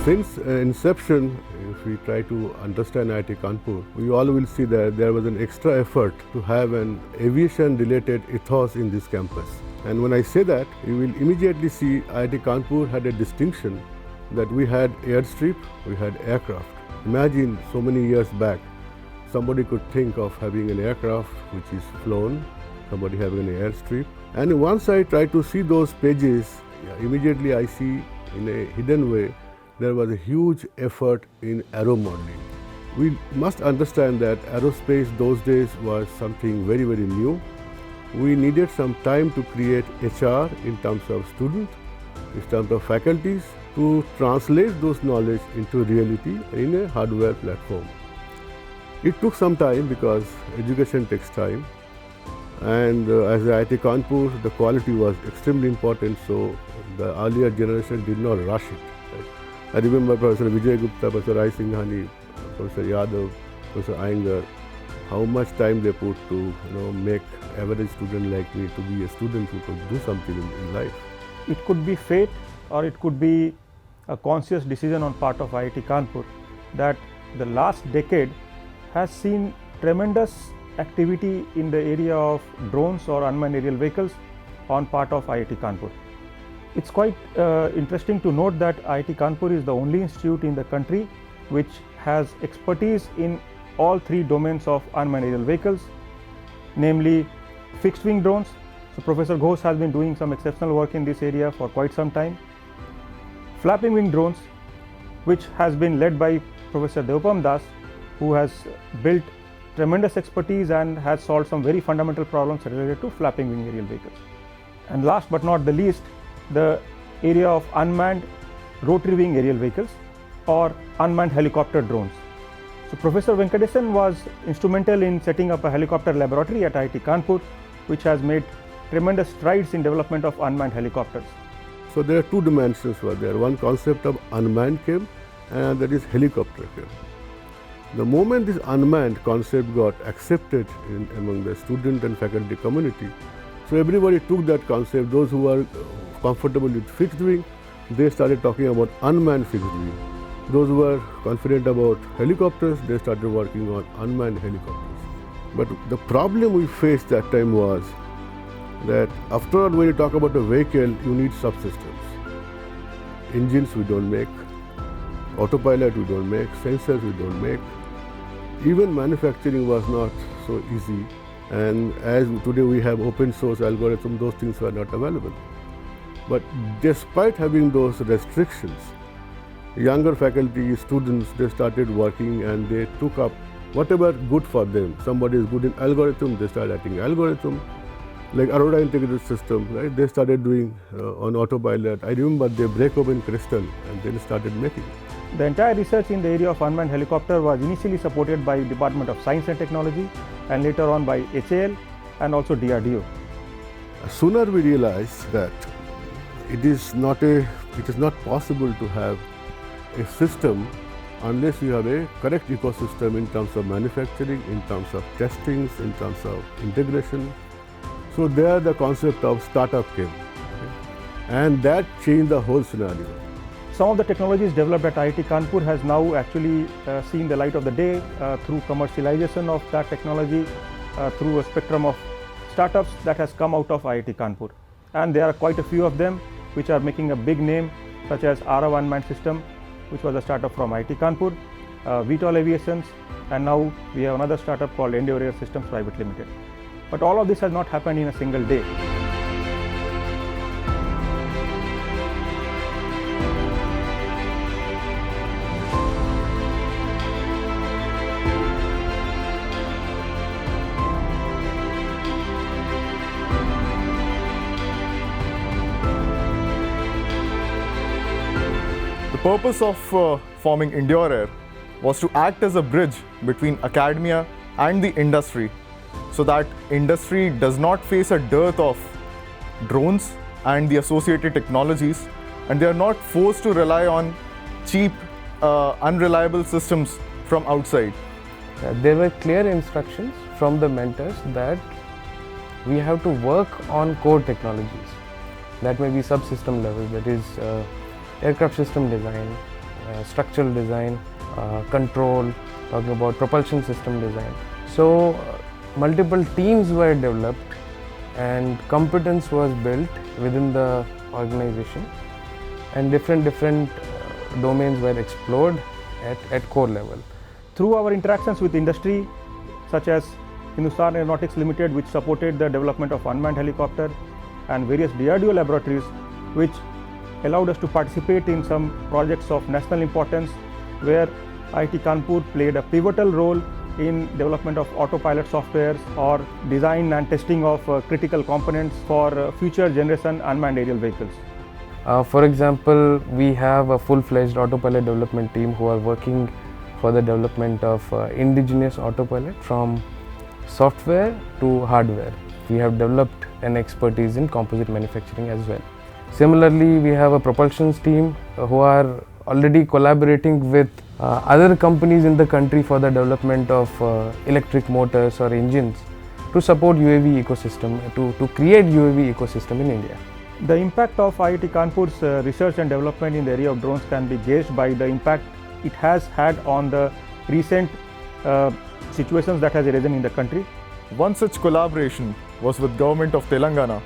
Since inception, if we try to understand IIT Kanpur, we all will see that there was an extra effort to have an aviation-related ethos in this campus. And when I say that, you will immediately see IIT Kanpur had a distinction that we had airstrip, we had aircraft. Imagine so many years back, somebody could think of having an aircraft which is flown, somebody having an airstrip. And once I try to see those pages, immediately I see in a hidden way, there was a huge effort in aero modeling. We must understand that aerospace those days was something very, very new. We needed some time to create HR in terms of students, in terms of faculties, to translate those knowledge into reality in a hardware platform. It took some time because education takes time, and as IIT Kanpur, the quality was extremely important, so the earlier generation did not rush it. Right? I remember Professor Vijay Gupta, Professor Rai Singhani, Professor Yadav, Professor Iyengar, how much time they put to make average student like me to be a student who could do something in life. It could be fate, or it could be a conscious decision on part of IIT Kanpur that the last decade has seen tremendous activity in the area of drones or unmanned aerial vehicles on part of IIT Kanpur. It's quite interesting to note that IIT Kanpur is the only institute in the country which has expertise in all three domains of unmanned aerial vehicles, namely fixed wing drones. So Professor Ghosh has been doing some exceptional work in this area for quite some time. Flapping wing drones, which has been led by Professor Devapam Das, who has built tremendous expertise and has solved some very fundamental problems related to flapping wing aerial vehicles. And last but not the least, the area of unmanned rotary wing aerial vehicles or unmanned helicopter drones. So Professor Venkatesan was instrumental in setting up a helicopter laboratory at IIT Kanpur, which has made tremendous strides in development of unmanned helicopters. So there are two dimensions were there. One concept of unmanned came, and that is helicopter came. The moment this unmanned concept got accepted among the student and faculty community, so everybody took that concept. Those who were comfortable with fixed wing, they started talking about unmanned fixed wing. Those who were confident about helicopters, they started working on unmanned helicopters. But the problem we faced that time was that after all, when you talk about a vehicle, you need subsystems. Engines we don't make, autopilot we don't make, sensors we don't make. Even manufacturing was not so easy, and as today we have open source algorithms, those things were not available. But despite having those restrictions, younger faculty, students, they started working and they took up whatever good for them. Somebody is good in algorithm, they started adding algorithm. Like Aurora integrated system, right? They started doing on autopilot. I remember they break open crystal and then started making it. The entire research in the area of unmanned helicopter was initially supported by Department of Science and Technology and later on by HAL and also DRDO. Sooner we realized that it is not possible to have a system unless you have a correct ecosystem in terms of manufacturing, in terms of testings, in terms of integration. So there the concept of startup came, and that changed the whole scenario. Some of the technologies developed at IIT Kanpur has now actually seen the light of the day through commercialization of that technology, through a spectrum of startups that has come out of IIT Kanpur. And there are quite a few of them which are making a big name, such as Arav Unmanned System, which was a startup from IIT Kanpur, VTOL Aviations, and now we have another startup called Endeavour Air Systems Private Limited. But all of this has not happened in a single day. The purpose of forming Endeavour Air was to act as a bridge between academia and the industry, so that industry does not face a dearth of drones and the associated technologies, and they are not forced to rely on cheap, unreliable systems from outside. There were clear instructions from the mentors that we have to work on core technologies. That may be subsystem level, that is aircraft system design, structural design, control, talking about propulsion system design. So multiple teams were developed and competence was built within the organization, and different domains were explored at core level. Through our interactions with industry, such as Hindustan Aeronautics Limited, which supported the development of unmanned helicopter, and various DRDO laboratories, which allowed us to participate in some projects of national importance, where IIT Kanpur played a pivotal role in development of autopilot softwares or design and testing of critical components for future generation unmanned aerial vehicles. For example, we have a full-fledged autopilot development team who are working for the development of indigenous autopilot from software to hardware. We have developed an expertise in composite manufacturing as well. Similarly, we have a propulsions team who are already collaborating with other companies in the country for the development of electric motors or engines to support UAV ecosystem, to create UAV ecosystem in India. The impact of IIT Kanpur's research and development in the area of drones can be gauged by the impact it has had on the recent situations that has arisen in the country. One such collaboration was with Government of Telangana,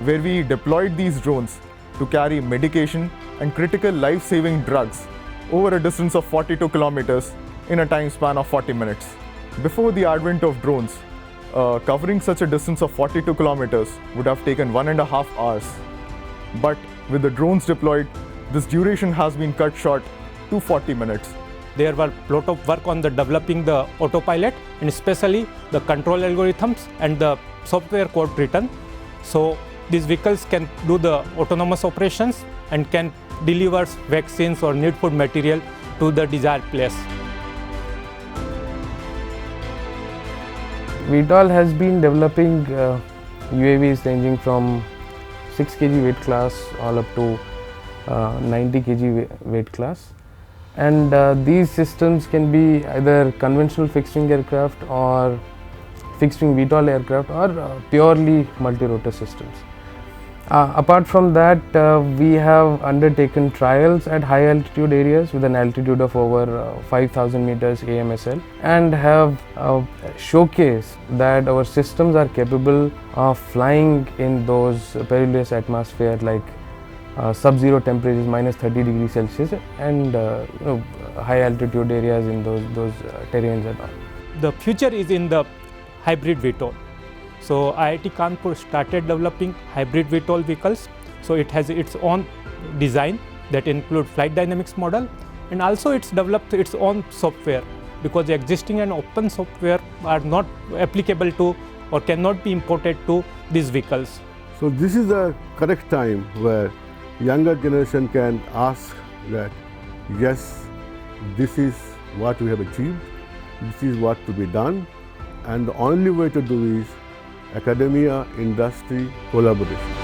where we deployed these drones to carry medication and critical life-saving drugs over a distance of 42 kilometers in a time span of 40 minutes. Before the advent of drones, covering such a distance of 42 kilometers would have taken 1.5 hours. But with the drones deployed, this duration has been cut short to 40 minutes. There were a lot of work on the developing the autopilot, and especially the control algorithms and the software code written. So these vehicles can do the autonomous operations and can deliver vaccines or need food material to the desired place. VTOL has been developing UAVs ranging from 6 kg weight class all up to 90 kg weight class, and these systems can be either conventional fixed wing aircraft or fixed wing VTOL aircraft or purely multi-rotor systems. Apart from that, we have undertaken trials at high altitude areas with an altitude of over 5,000 meters AMSL, and have showcased that our systems are capable of flying in those perilous atmosphere like sub-zero temperatures, minus 30 degrees Celsius, and high altitude areas in those terrains and all. The future is in the hybrid VTOL. So IIT Kanpur started developing hybrid VTOL vehicles. So it has its own design that include flight dynamics model, and also it's developed its own software, because existing and open software are not applicable to or cannot be imported to these vehicles. So this is the correct time where younger generation can ask that, yes, this is what we have achieved, this is what to be done, and the only way to do is academia, industry, collaboration.